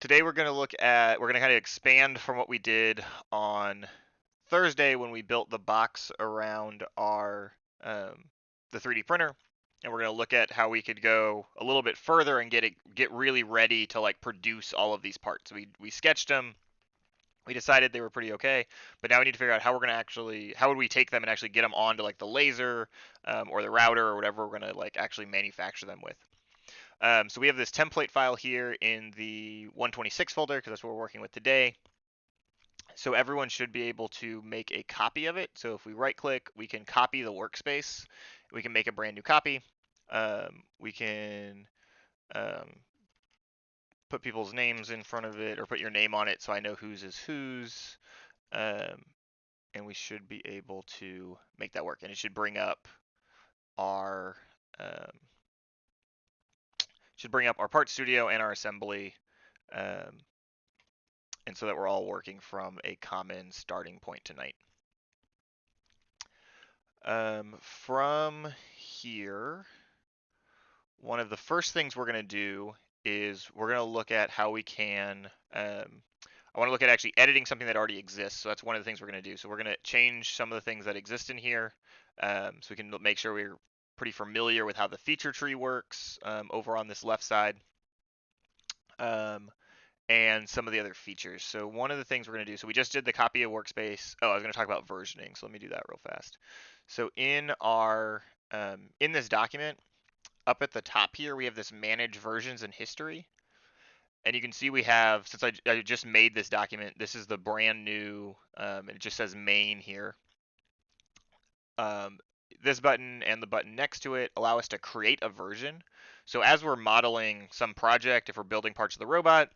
Today we're going to kind of expand from what we did on Thursday when we built the box around our the 3D printer, and we're going to look at how we could go a little bit further and get really ready to like produce all of these parts. We sketched them. We decided they were pretty okay, but now we need to figure out how we're going to how would we take them and actually get them onto like the laser or the router or whatever we're going to like actually manufacture them with. So we have this template file here in the 126 folder because that's what we're working with today. So everyone should be able to make a copy of it. So if we right click, we can copy the workspace. We can make a brand new copy. We can put people's names in front of it or put your name on it so I know whose is whose. And we should be able to make that work. And it should bring up our part studio and our assembly, and so that we're all working from a common starting point tonight. From here, one of the first things we're going to do is we're going to look at how we can, I want to look at actually editing something that already exists. So that's one of the things we're going to do. So we're going to change some of the things that exist in here, so we can make sure we're pretty familiar with how the feature tree works over on this left side. And some of the other features. So one of the things we're going to do, so we just did the copy of Workspace. Oh, I was going to talk about versioning, so let me do that real fast. So in our in this document, up at the top here, we have this manage versions and history. And you can see we have, since I just made this document, this is the brand new, and it just says main here. This button and the button next to it allow us to create a version. So as we're modeling some project, if we're building parts of the robot,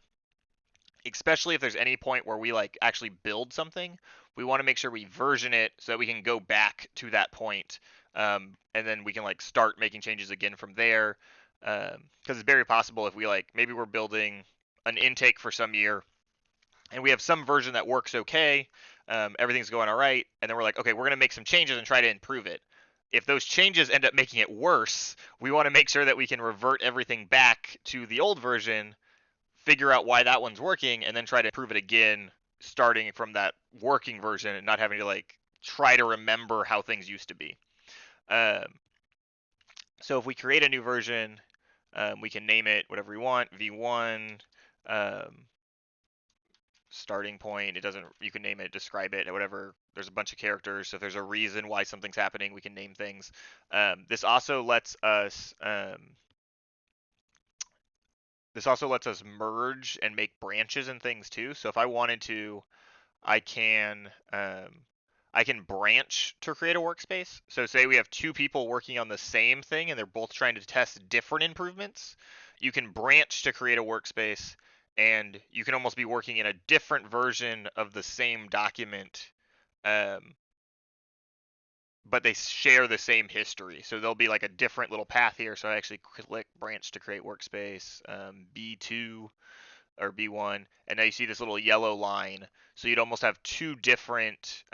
especially if there's any point where we like actually build something, we want to make sure we version it so that we can go back to that point, and then we can like start making changes again from there. Because it's very possible if we like maybe we're building an intake for some year and we have some version that works okay, everything's going all right, and then we're like, okay, we're gonna make some changes and try to improve it. If those changes end up making it worse, we want to make sure that we can revert everything back to the old version, figure out why that one's working, and then try to improve it again, starting from that working version and not having to like try to remember how things used to be. So if we create a new version, we can name it whatever we want, V1, starting point. It doesn't. You can name it, describe it, whatever. There's a bunch of characters, so if there's a reason why something's happening, we can name things. This also lets us merge and make branches and things too. So if I wanted to, I can branch to create a workspace. So say we have two people working on the same thing and they're both trying to test different improvements. You can branch to create a workspace, and you can almost be working in a different version of the same document, but they share the same history. So there'll be like a different little path here. So I actually click branch to create workspace, B2 or B1, and now you see this little yellow line. So you'd almost have two different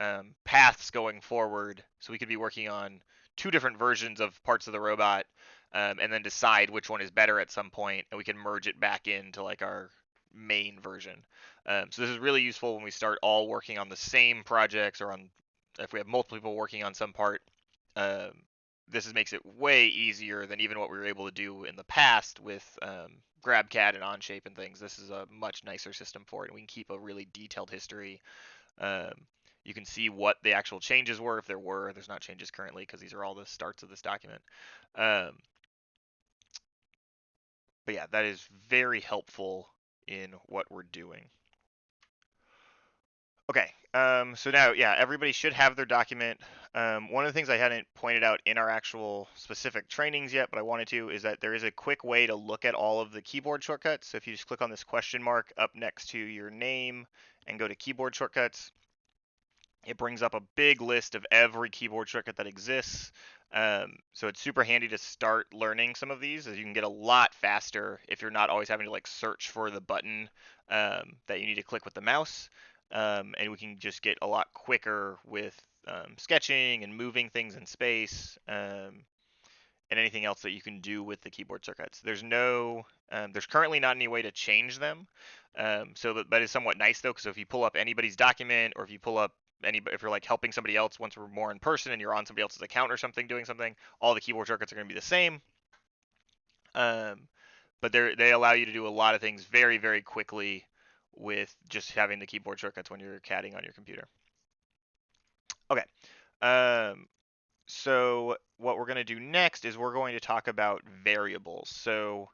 paths going forward. So we could be working on two different versions of parts of the robot, and then decide which one is better at some point, and we can merge it back into like our main version. So this is really useful when we start all working on the same projects, or on if we have multiple people working on some part. This makes it way easier than even what we were able to do in the past with GrabCAD and OnShape and things. This is a much nicer system for it, and we can keep a really detailed history. You can see what the actual changes were, if there were. There's not changes currently because these are all the starts of this document. But yeah, that is very helpful in what we're doing. Okay, so now, yeah, everybody should have their document. One of the things I hadn't pointed out in our actual specific trainings yet, but I wanted to, is that there is a quick way to look at all of the keyboard shortcuts. So if you just click on this question mark up next to your name and go to keyboard shortcuts, it brings up a big list of every keyboard shortcut that exists. So it's super handy to start learning some of these, as you can get a lot faster if you're not always having to like search for the button that you need to click with the mouse. And we can just get a lot quicker with sketching and moving things in space. and anything else that you can do with the keyboard shortcuts. There's no, there's currently not any way to change them. But it's somewhat nice though, because if you pull up anybody's document, or if you pull up if you're like helping somebody else once we're more in person and you're on somebody else's account or something doing something, all the keyboard shortcuts are going to be the same. But they allow you to do a lot of things very, very quickly with just having the keyboard shortcuts when you're CADing on your computer. Okay. So what we're going to do next is we're going to talk about variables. So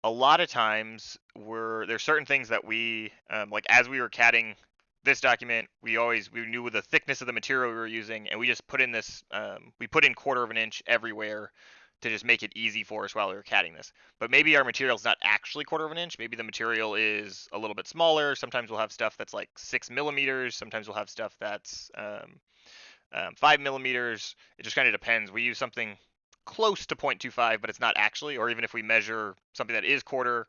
a lot of times there's certain things that we like as we were CADing this document, we knew the thickness of the material we were using, and we just put in this we put in 1/4 of an inch everywhere to just make it easy for us while we were CADing this. But maybe our material is not actually 1/4 of an inch. Maybe the material is a little bit smaller. Sometimes we'll have stuff that's like 6 millimeters. Sometimes we'll have stuff that's 5 millimeters. It just kind of depends. We use something close to 0.25, but it's not actually, or even if we measure something that is 1/4,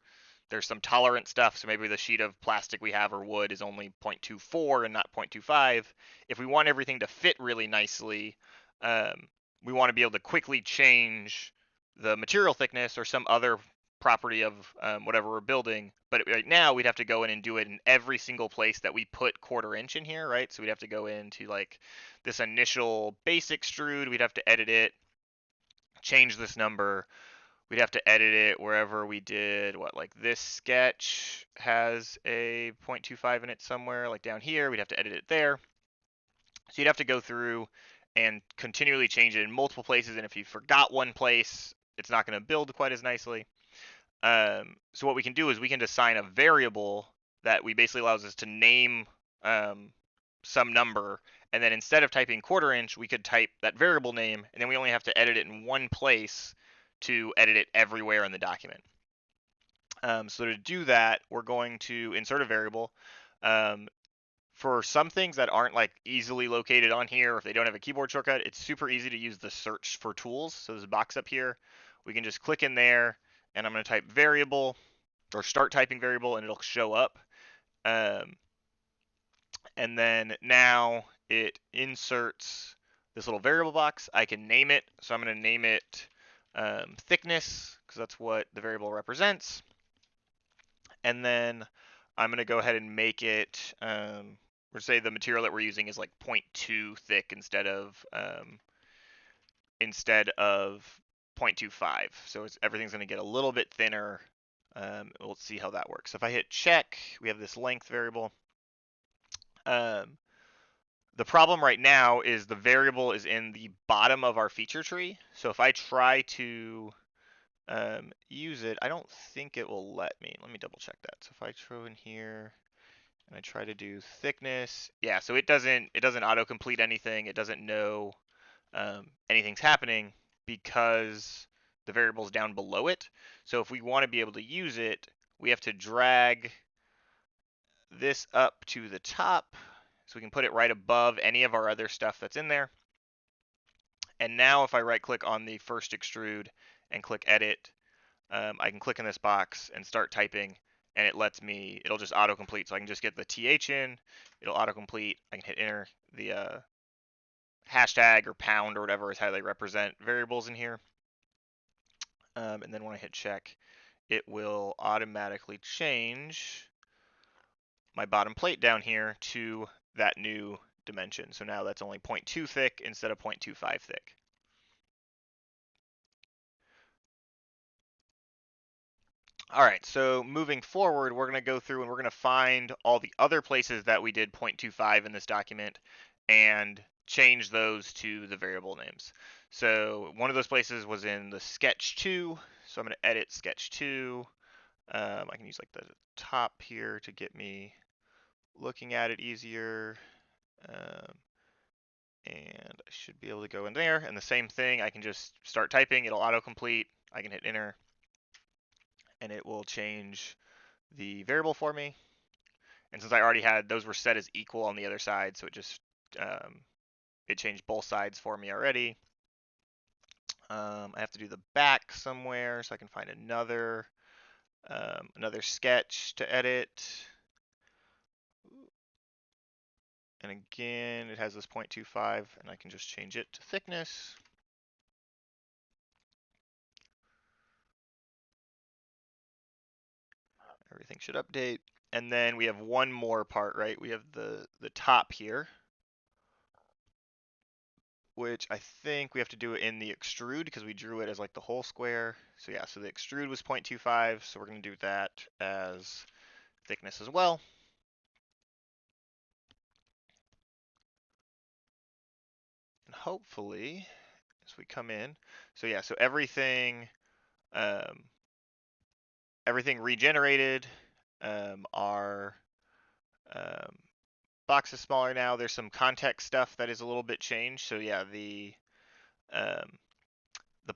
there's some tolerant stuff. So maybe the sheet of plastic we have or wood is only 0.24 and not 0.25. If we want everything to fit really nicely, we want to be able to quickly change the material thickness or some other property of whatever we're building. But right now we'd have to go in and do it in every single place that we put 1/4 inch in here, right? So we'd have to go into like this initial base extrude, we'd have to edit it, change this number, we'd have to edit it wherever we did like this sketch has a 0.25 in it somewhere, like down here, we'd have to edit it there. So you'd have to go through and continually change it in multiple places, and if you forgot one place, it's not going to build quite as nicely. So what we can do is we can assign a variable that we basically allows us to name some number, and then instead of typing 1/4 inch, we could type that variable name, and then we only have to edit it in one place to edit it everywhere in the document. So to do that, we're going to insert a variable. For some things that aren't like easily located on here, if they don't have a keyboard shortcut, it's super easy to use the search for tools. So there's a box up here. We can just click in there, and I'm going to type variable, or start typing variable, and it'll show up. And then now it inserts this little variable box. I can name it, so I'm going to name it thickness, because that's what the variable represents. And then I'm going to go ahead and make it, or say the material that we're using is like 0.2 thick instead of 0.25. So everything's going to get a little bit thinner. We'll see how that works. So if I hit check, we have this length variable. The problem right now is the variable is in the bottom of our feature tree. So if I try to use it, I don't think it will let me. Let me double check that. So if I throw in here and I try to do thickness, yeah, so it doesn't autocomplete anything. It doesn't know anything's happening because the variable's down below it. So if we want to be able to use it, we have to drag this up to the top, so we can put it right above any of our other stuff that's in there. And now if I right click on the first extrude and click edit, I can click in this box and start typing, and it'll just autocomplete. So I can just get the TH in, it'll autocomplete. I can hit enter. The hashtag or pound or whatever is how they represent variables in here. And then when I hit check, it will automatically change my bottom plate down here to that new dimension. So now that's only 0.2 thick instead of 0.25 thick. All right, so moving forward, we're going to go through and we're going to find all the other places that we did 0.25 in this document and change those to the variable names. So one of those places was in the sketch 2. So I'm going to edit sketch 2. I can use like the top here to get me looking at it easier. And I should be able to go in there, and the same thing, I can just start typing, it'll autocomplete, I can hit enter, and it will change the variable for me. And since I already had, those were set as equal on the other side, so it just, it changed both sides for me already. I have to do the back somewhere, so I can find another sketch to edit. And again, it has this 0.25, and I can just change it to thickness. Everything should update. And then we have one more part, right? We have the top here, which I think we have to do it in the extrude because we drew it as like the whole square. So yeah, so the extrude was 0.25, so we're going to do that as thickness as well. And hopefully, as we come in, so yeah, so everything regenerated. Our box is smaller now. There's some context stuff that is a little bit changed. So yeah, the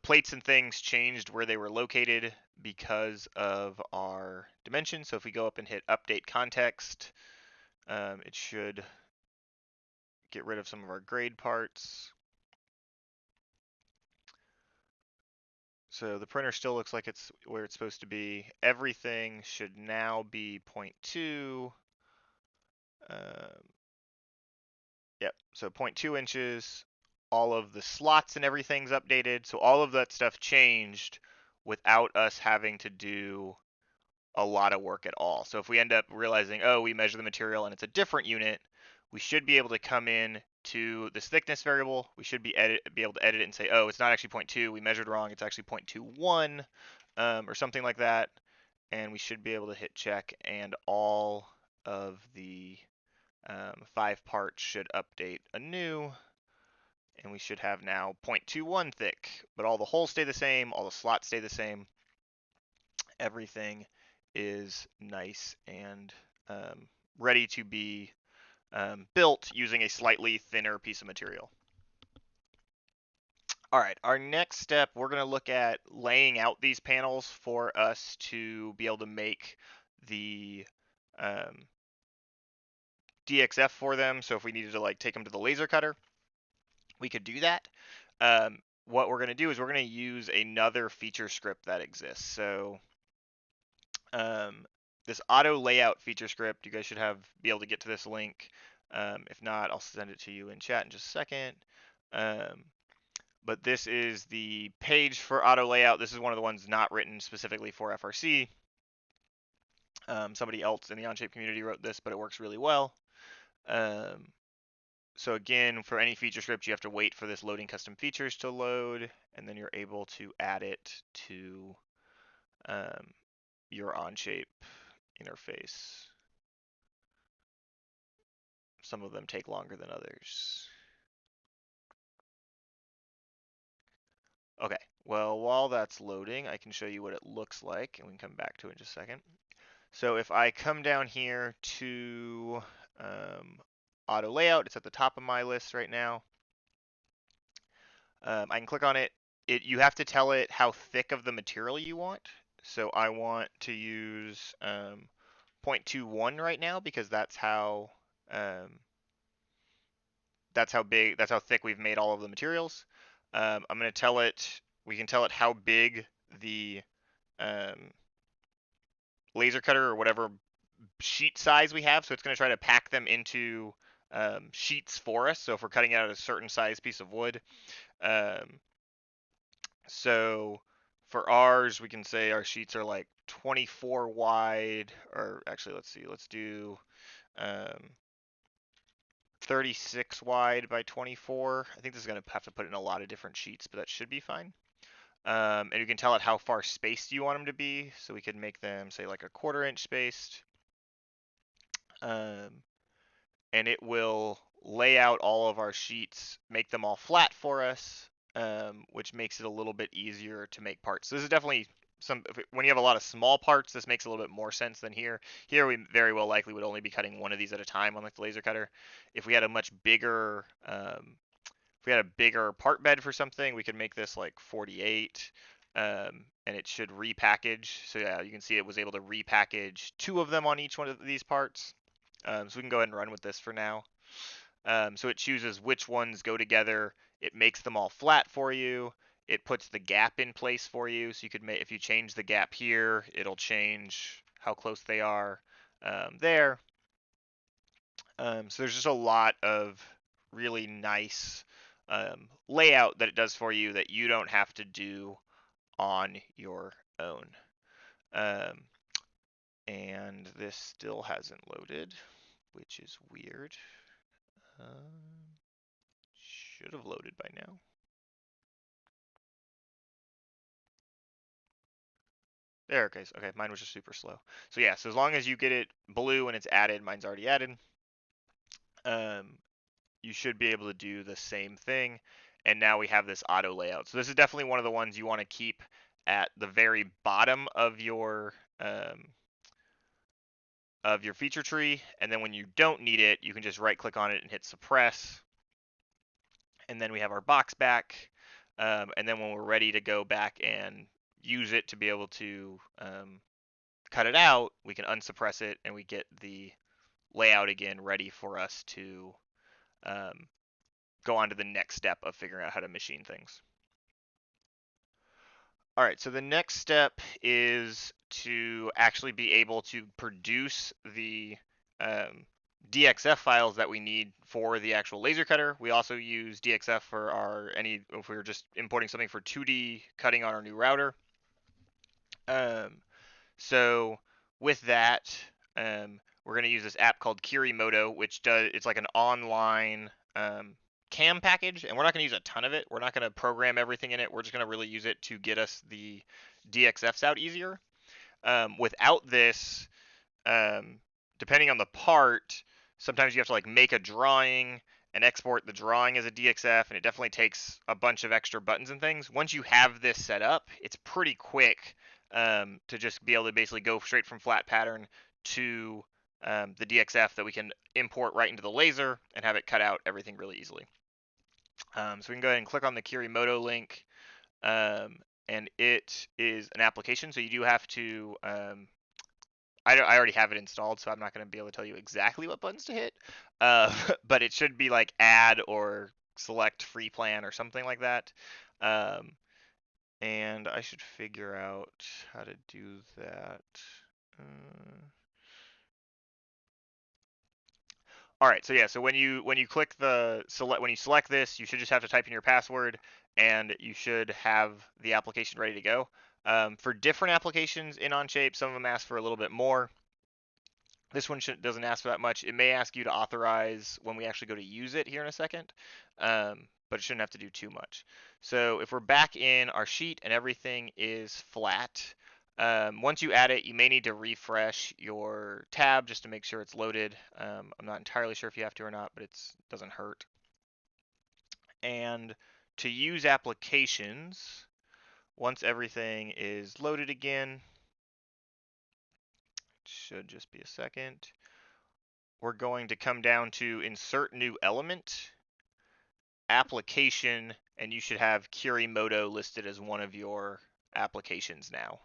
plates and things changed where they were located because of our dimension. So if we go up and hit update context, it should get rid of some of our grade parts. So the printer still looks like it's where it's supposed to be. Everything should now be 0.2. Yep, so 0.2 inches. All of the slots and everything's updated. So all of that stuff changed without us having to do a lot of work at all. So if we end up realizing, oh, we measure the material and it's a different unit, we should be able to come in to this thickness variable. We should be able to edit it and say, oh, it's not actually 0.2. We measured wrong. It's actually 0.21 or something like that. And we should be able to hit check, and all of the 5 parts should update anew. And we should have now 0.21 thick, but all the holes stay the same, all the slots stay the same. Everything is nice and ready to be built using a slightly thinner piece of material. All right, our next step, we're going to look at laying out these panels for us to be able to make the DXF for them. So if we needed to like take them to the laser cutter, we could do that. What we're going to do is we're going to use another feature script that exists. So this Auto Layout Featurescript, you guys should be able to get to this link. If not, I'll send it to you in chat in just a second. But this is the page for Auto Layout. This is one of the ones not written specifically for FRC. Somebody else in the OnShape community wrote this, but it works really well. So again, for any feature script, you have to wait for this loading custom features to load, and then you're able to add it to your OnShape interface. Some of them take longer than others. Okay, well, while that's loading, I can show you what it looks like, and we can come back to it in just a second. So if I come down here to Auto Layout, it's at the top of my list right now. I can click on it. You have to tell it how thick of the material you want. So I want to use 0.21 right now because that's how thick we've made all of the materials. I'm going to tell it. We can tell it how big the laser cutter or whatever sheet size we have. So it's going to try to pack them into sheets for us. So if we're cutting out a certain size piece of wood, so for ours, we can say our sheets are like 24 wide, or actually, let's see, let's do 36 wide by 24. I think this is going to have to put in a lot of different sheets, but that should be fine. And you can tell it how far spaced you want them to be. So we could make them say like a 1/4 inch spaced. And it will lay out all of our sheets, make them all flat for us, which makes it a little bit easier to make parts. So this is definitely when you have a lot of small parts, this makes a little bit more sense than here. Here we very well likely would only be cutting one of these at a time on like the laser cutter. If we had a much bigger, part bed for something, we could make this like 48, and it should repackage. So yeah, you can see it was able to repackage 2 of them on each one of these parts. So we can go ahead and run with this for now. So it chooses which ones go together. It makes them all flat for you. It puts the gap in place for you. So you could if you change the gap here, it'll change how close they are there. So there's just a lot of really nice layout that it does for you that you don't have to do on your own. And this still hasn't loaded, which is weird. Should have loaded by now. There, okay, okay, mine was just super slow. So yeah, so as long as you get it blue and it's added, mine's already added, you should be able to do the same thing. And now we have this auto layout. So this is definitely one of the ones you want to keep at the very bottom of your feature tree. And then when you don't need it, you can just right click on it and hit suppress. And then we have our box back. And then when we're ready to go back and use it to be able to cut it out, we can unsuppress it and we get the layout again ready for us to go on to the next step of figuring out how to machine things. All right, so the next step is to actually be able to produce the DXF files that we need for the actual laser cutter. We also use DXF for if we were just importing something for 2D cutting on our new router. So with that, we're going to use this app called Kiri Moto, which it's like an online CAM package, and we're not going to use a ton of it. We're not going to program everything in it. We're just going to really use it to get us the DXFs out easier. Without this, depending on the part, sometimes you have to like make a drawing and export the drawing as a DXF, and it definitely takes a bunch of extra buttons and things. Once you have this set up, it's pretty quick to just be able to basically go straight from flat pattern to the DXF that we can import right into the laser and have it cut out everything really easily. So we can go ahead and click on the Kirimoto link, and it is an application. So you do have to, I already have it installed, so I'm not going to be able to tell you exactly what buttons to hit, but it should be like add or select free plan or something like that. And I should figure out how to do that. All right, so yeah, so when you click when you select this, you should just have to type in your password, and you should have the application ready to go. For different applications in OnShape, some of them ask for a little bit more. This one doesn't ask for that much. It may ask you to authorize when we actually go to use it here in a second, but it shouldn't have to do too much. So if we're back in our sheet and everything is flat, once you add it, you may need to refresh your tab just to make sure it's loaded. I'm not entirely sure if you have to or not, but it doesn't hurt. And to use applications, once everything is loaded again, it should just be a second, we're going to come down to insert new element, application, and you should have Kirimoto listed as one of your applications now.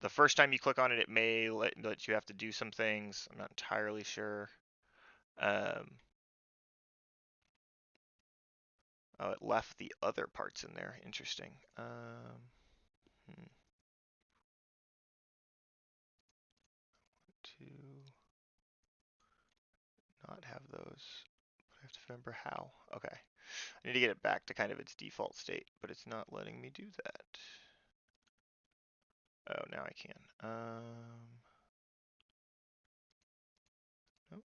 The first time you click on it, it may let you have to do some things. I'm not entirely sure. Oh, it left the other parts in there. Interesting. To not have those, but I have to remember how. Okay. I need to get it back to kind of its default state, but it's not letting me do that. Oh, now I can. Nope.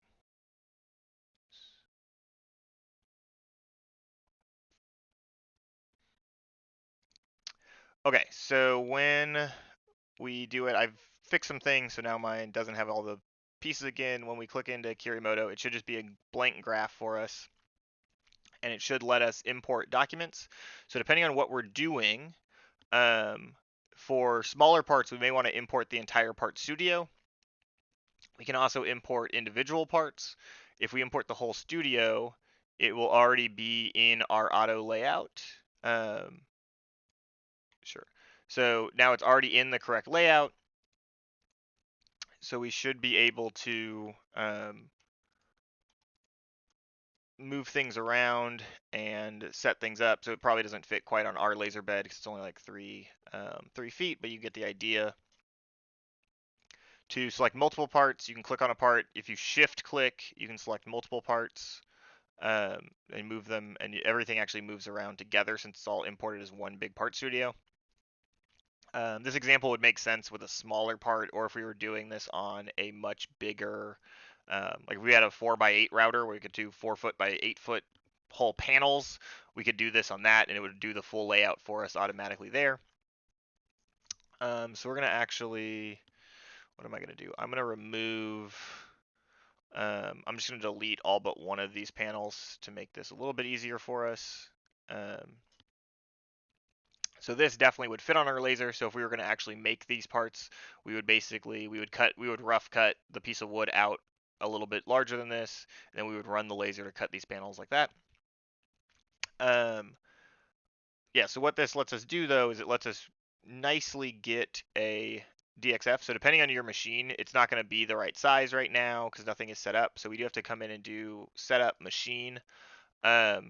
Okay, so when we do it, I've fixed some things, so now mine doesn't have all the pieces again. When we click into Kirimoto, it should just be a blank graph for us, and it should let us import documents. So depending on what we're doing, for smaller parts, we may want to import the entire part studio. We can also import individual parts. If we import the whole studio, it will already be in our auto layout. Sure. So now it's already in the correct layout. So we should be able to move things around and set things up. So it probably doesn't fit quite on our laser bed because it's only like 3 feet, but you get the idea. To select multiple parts, you can click on a part. If you shift click, you can select multiple parts and move them, and everything actually moves around together since it's all imported as one big part studio. This example would make sense with a smaller part, or if we were doing this on a much bigger, like if we had a 4x8 router where we could do 4 foot by 8 foot whole panels, we could do this on that and it would do the full layout for us automatically there. So we're going to actually, what am I going to do? I'm going to remove, I'm just going to delete all but one of these panels to make this a little bit easier for us. So this definitely would fit on our laser. So if we were going to actually make these parts, we would rough cut the piece of wood out a little bit larger than this, and then we would run the laser to cut these panels like that. Yeah, so what this lets us do though is it lets us nicely get a DXF. So depending on your machine, it's not going to be the right size right now because nothing is set up. So we do have to come in and do setup machine. We're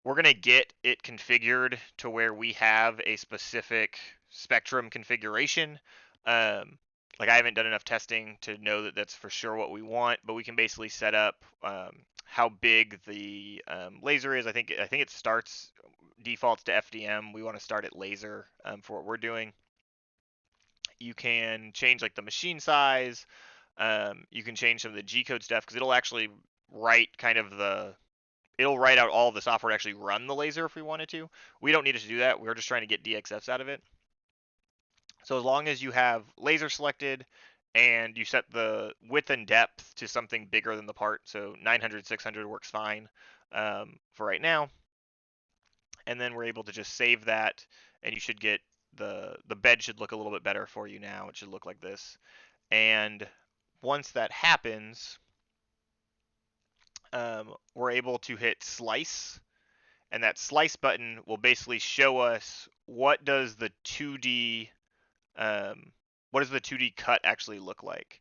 going to get it configured to where we have a specific spectrum configuration. Like I haven't done enough testing to know that that's for sure what we want, but we can basically set up how big the laser is. I think it starts defaults to FDM. We want to start at laser for what we're doing. You can change like the machine size. You can change some of the G-code stuff because it'll actually write it'll write out all of the software to actually run the laser if we wanted to. We don't need it to do that. We're just trying to get DXFs out of it. So as long as you have laser selected and you set the width and depth to something bigger than the part, so 900, 600 works fine for right now. And then we're able to just save that, and you should get the bed should look a little bit better for you now. It should look like this. And once that happens, we're able to hit slice, and that slice button will basically show us what does the 2D cut actually look like.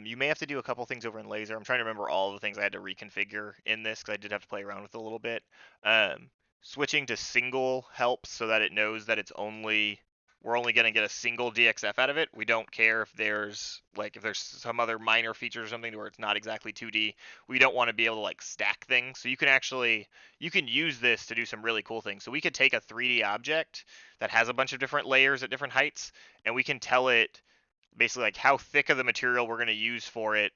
You may have to do a couple things over in laser. I'm trying to remember all the things I had to reconfigure in this because I did have to play around with it a little bit. Switching to single helps so that it knows that we're only going to get a single DXF out of it. We don't care if there's some other minor feature or something where it's not exactly 2D. We don't want to be able to like stack things. So you can use this to do some really cool things. So we could take a 3D object that has a bunch of different layers at different heights, and we can tell it basically like how thick of the material we're going to use for it.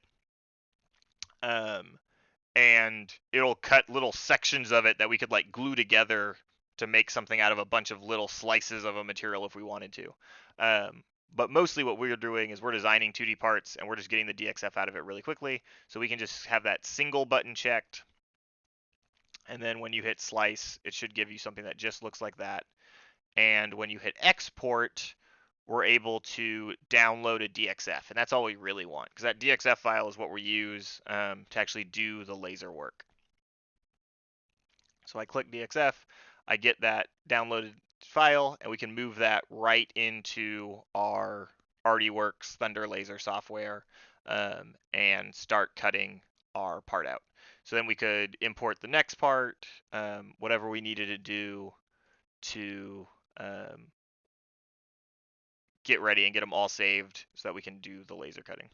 And it'll cut little sections of it that we could like glue together to make something out of a bunch of little slices of a material if we wanted to. But mostly what we're doing is we're designing 2D parts and we're just getting the DXF out of it really quickly. So we can just have that single button checked. And then when you hit slice, it should give you something that just looks like that. And when you hit export, we're able to download a DXF. And that's all we really want because that DXF file is what we use to actually do the laser work. So I click DXF, I get that downloaded file, and we can move that right into our ArtWorks Thunder Laser software and start cutting our part out. So then we could import the next part, whatever we needed to do to get ready and get them all saved so that we can do the laser cutting.